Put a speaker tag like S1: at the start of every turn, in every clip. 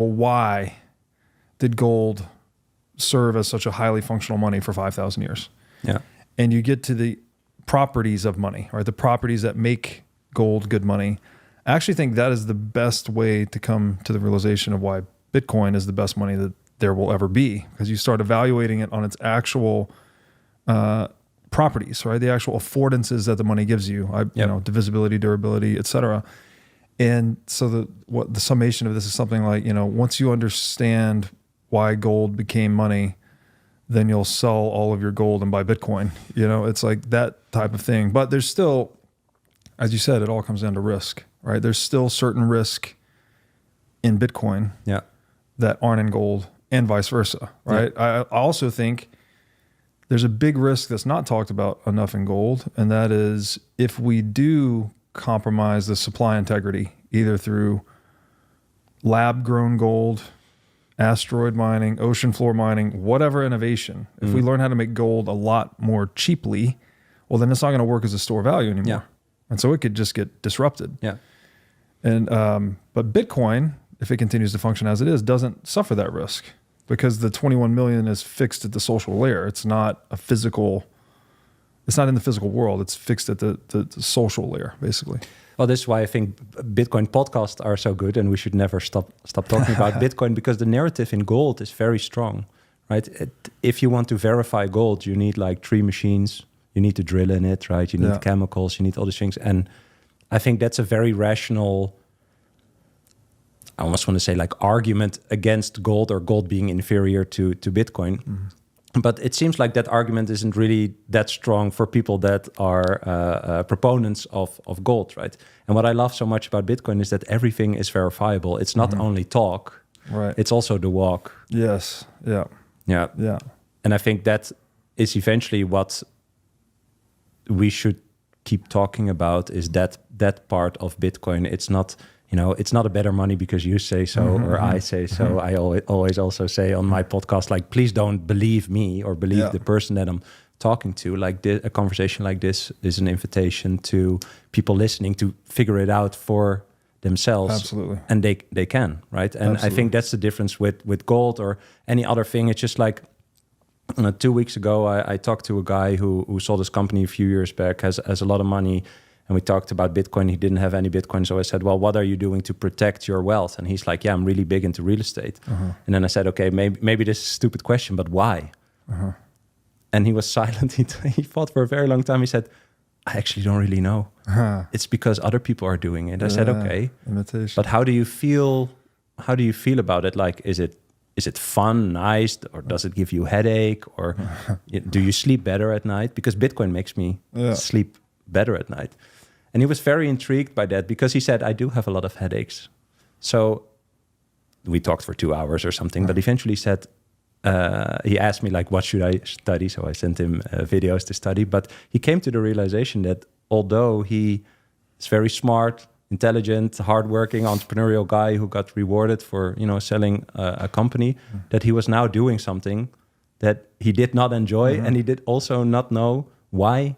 S1: well, why did gold serve as such a highly functional money for 5,000 years?
S2: Yeah.
S1: And you get to the properties of money, right? The properties that make gold good money. I actually think that is the best way to come to the realization of why Bitcoin is the best money that there will ever be, because you start evaluating it on its actual properties, right? The actual affordances that the money gives you, you know, divisibility, durability, et cetera. And so the summation of this is something like, you know, once you understand why gold became money, then you'll sell all of your gold and buy Bitcoin. You know, it's like that type of thing. But there's still, as you said, it all comes down to risk, right? There's still certain risk in Bitcoin that aren't in gold, and vice versa, right? I also think there's a big risk that's not talked about enough in gold, and that is if we do compromise the supply integrity, either through lab-grown gold, asteroid mining, ocean floor mining, whatever innovation, if we learn how to make gold a lot more cheaply, well, then it's not going to work as a store of value anymore.
S2: Yeah.
S1: And so it could just get disrupted.
S2: Yeah.
S1: And but Bitcoin, if it continues to function as it is, doesn't suffer that risk, because the 21 million is fixed at the social layer. It's not a physical, it's not in the physical world. It's fixed at the social layer, basically.
S2: Well, this is why I think Bitcoin podcasts are so good, and we should never stop talking about Bitcoin, because the narrative in gold is very strong, right? If you want to verify gold, you need like 3 machines. You need to drill in it, right? You need chemicals, you need all these things. And I think that's a very rational, I almost want to say like argument against gold, or gold being inferior to Bitcoin. Mm-hmm. But it seems like that argument isn't really that strong for people that are proponents of gold, right? And what I love so much about Bitcoin is that everything is verifiable. It's not only talk,
S1: right?
S2: It's also the walk.
S1: Yes, yeah.
S2: And I think that is eventually what we should keep talking about, is that part of Bitcoin. It's not, you know, it's not a better money because you say so or I say so. I always also say on my podcast, like, please don't believe me or believe the person that I'm talking to. Like a conversation like this is an invitation to people listening to figure it out for themselves.
S1: Absolutely.
S2: And they can, right? And I think that's the difference with gold or any other thing. It's just like, 2 weeks ago, I talked to a guy who sold his company a few years back, has a lot of money, and we talked about Bitcoin. He didn't have any Bitcoin, so I said, well, what are you doing to protect your wealth? And he's like, yeah, I'm really big into real estate. And then I said, okay, maybe this is a stupid question, but why? And he was silent. He thought for a very long time. He said, I actually don't really know. It's because other people are doing it. I said, okay,
S1: imitation.
S2: But how do you feel? How do you feel about it? Like, is it fun, nice, or does it give you a headache, or do you sleep better at night? Because Bitcoin makes me sleep better at night. And he was very intrigued by that, because he said, I do have a lot of headaches. So we talked for 2 hours or something, but eventually said, he asked me, like, what should I study? So I sent him videos to study, but he came to the realization that although he is very smart, intelligent, hardworking, entrepreneurial guy who got rewarded for, selling a company, that he was now doing something that he did not enjoy, and he did also not know why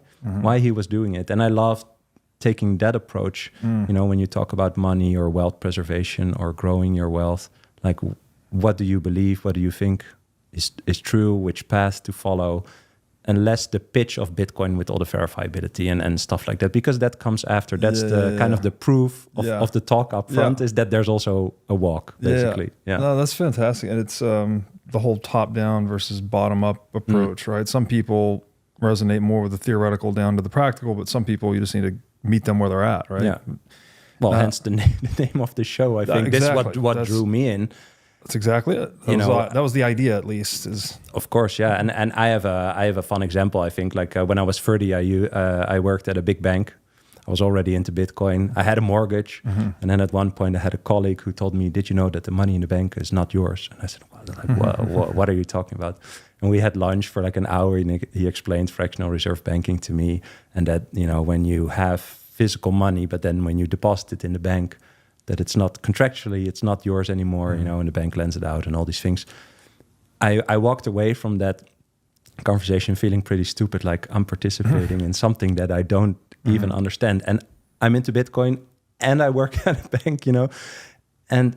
S2: he was doing it. And I loved taking that approach. When you talk about money or wealth preservation or growing your wealth, like, what do you believe? What do you think is true? Which path to follow? And less the pitch of Bitcoin with all the verifiability and stuff like that, because that comes after. That's kind of the proof of the talk up front, is that there's also a walk, basically. Yeah.
S1: No, that's fantastic. And it's the whole top-down versus bottom-up approach, right? Some people resonate more with the theoretical down to the practical, but some people, you just need to meet them where they're at, right?
S2: Yeah. Well, hence the name of the show. I think this is what drew me in.
S1: That's exactly it. That was the idea, at least.
S2: Of course, yeah. And I have a fun example. I think, like, when I was 30, I worked at a big bank. I was already into Bitcoin. I had a mortgage, and then at one point I had a colleague who told me, "Did you know that the money in the bank is not yours?" And I said, "What are you talking about?" And we had lunch for like an hour, and he explained fractional reserve banking to me, and that when you have physical money, but then when you deposit it in the bank, that it's not contractually, it's not yours anymore, and the bank lends it out and all these things. I walked away from that conversation feeling pretty stupid, like I'm participating in something that I don't even understand. And I'm into Bitcoin and I work at a bank, and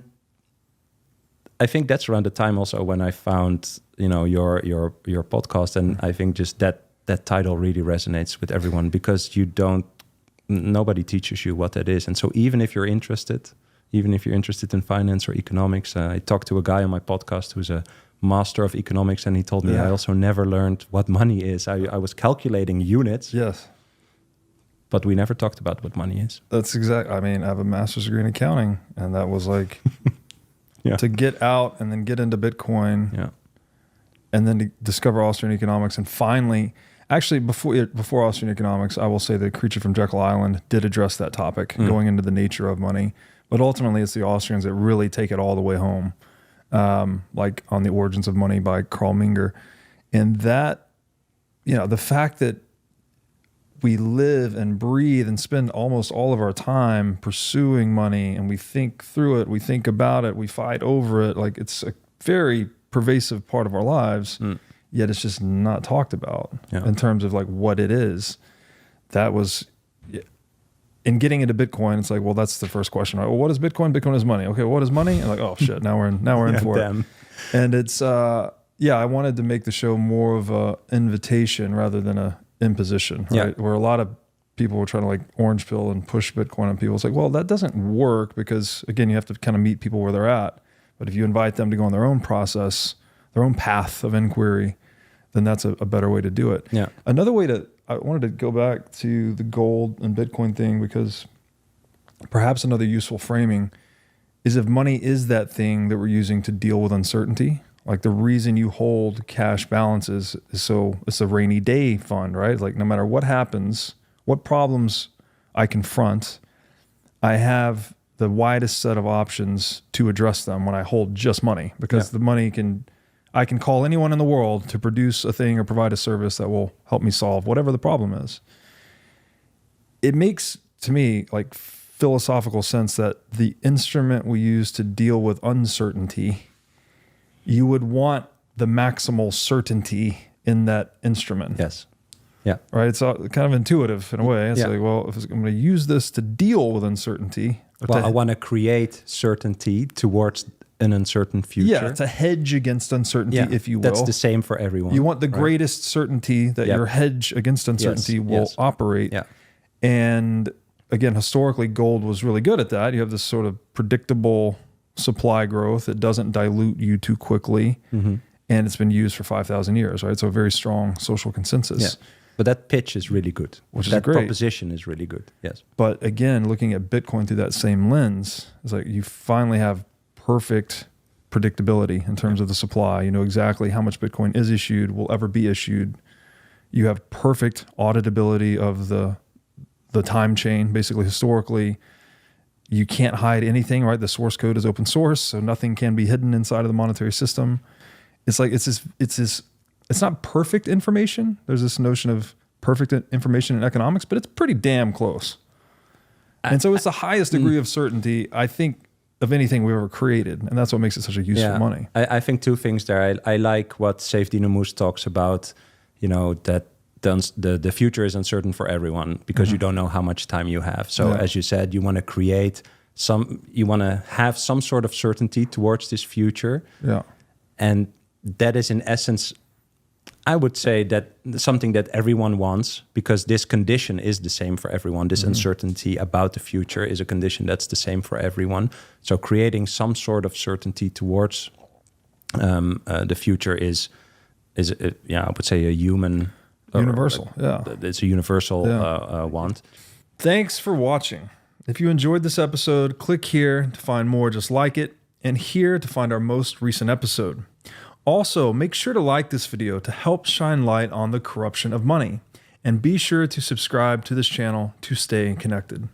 S2: I think that's around the time also when I found, your podcast, and I think just that title really resonates with everyone, because nobody teaches you what that is. And so even if you're interested in finance or economics, I talked to a guy on my podcast who's a master of economics, and he told me I also never learned what money is. I was calculating units.
S1: Yes.
S2: But we never talked about what money is.
S1: That's exact. I mean, I have a master's degree in accounting, and that was like to get out and then get into Bitcoin, and then to discover Austrian economics, and finally, actually before Austrian economics, I will say the Creature from Jekyll Island did address that topic, going into the nature of money. But ultimately, it's the Austrians that really take it all the way home, like on The Origins of Money by Carl Menger, and that, the fact that we live and breathe and spend almost all of our time pursuing money, and we think through it, we think about it, we fight over it. Like, it's a very pervasive part of our lives, yet it's just not talked about in terms of like what it is. That was, in getting into Bitcoin, it's like, well, that's the first question, right? Well, what is Bitcoin? Bitcoin is money. Okay, what is money? And like, oh shit, now we're in for it. And it's, I wanted to make the show more of a invitation rather than a imposition, right? Where a lot of people were trying to like orange pill and push Bitcoin on people. It's like, well, that doesn't work, because again, you have to kind of meet people where they're at. But if you invite them to go on their own process, their own path of inquiry, then that's a better way to do it. Yeah. Another way I wanted to go back to the gold and Bitcoin thing, because perhaps another useful framing is, if money is that thing that we're using to deal with uncertainty. Like, the reason you hold cash balances is so it's a rainy day fund, right? Like, no matter what happens, what problems I confront, I have the widest set of options to address them when I hold just money, because the money I can call anyone in the world to produce a thing or provide a service that will help me solve whatever the problem is. It makes, to me, like philosophical sense that the instrument we use to deal with uncertainty, you would want the maximal certainty in that instrument.
S2: Yes. Yeah.
S1: Right. It's kind of intuitive in a way. It's like, well, if I'm going to use this to deal with uncertainty.
S2: I want to create certainty towards an uncertain future.
S1: Yeah. It's a hedge against uncertainty, if you will.
S2: That's the same for everyone.
S1: You want the greatest certainty that your hedge against uncertainty will operate. Yeah. And again, historically, gold was really good at that. You have this sort of predictable supply growth. It doesn't dilute you too quickly. And it's been used for 5,000 years, right? So a very strong social consensus. Yeah.
S2: But that pitch is really good. That proposition is really good, yes. But
S1: again, looking at Bitcoin through that same lens, it's like you finally have perfect predictability in terms of the supply. You know exactly how much Bitcoin is issued, will ever be issued. You have perfect auditability of the time chain, basically historically. You can't hide anything, right? The source code is open source, so nothing can be hidden inside of the monetary system. It's like it's not perfect information. There's this notion of perfect information in economics, but it's pretty damn close. And so it's the highest degree of certainty, I think, of anything we've ever created. And that's what makes it such a use for money.
S2: I think two things there. I like what Saif Dinamoose talks about, that the future is uncertain for everyone because you don't know how much time you have. So as you said, you want to have some sort of certainty towards this future. Yeah. And that is in essence, I would say, that something that everyone wants, because this condition is the same for everyone. This uncertainty about the future is a condition that's the same for everyone. So creating some sort of certainty towards the future is I would say a human...
S1: Universal,
S2: It's a universal want.
S1: Thanks for watching. If you enjoyed this episode, click here to find more just like it, and here to find our most recent episode. Also, make sure to like this video to help shine light on the corruption of money, and be sure to subscribe to this channel to stay connected.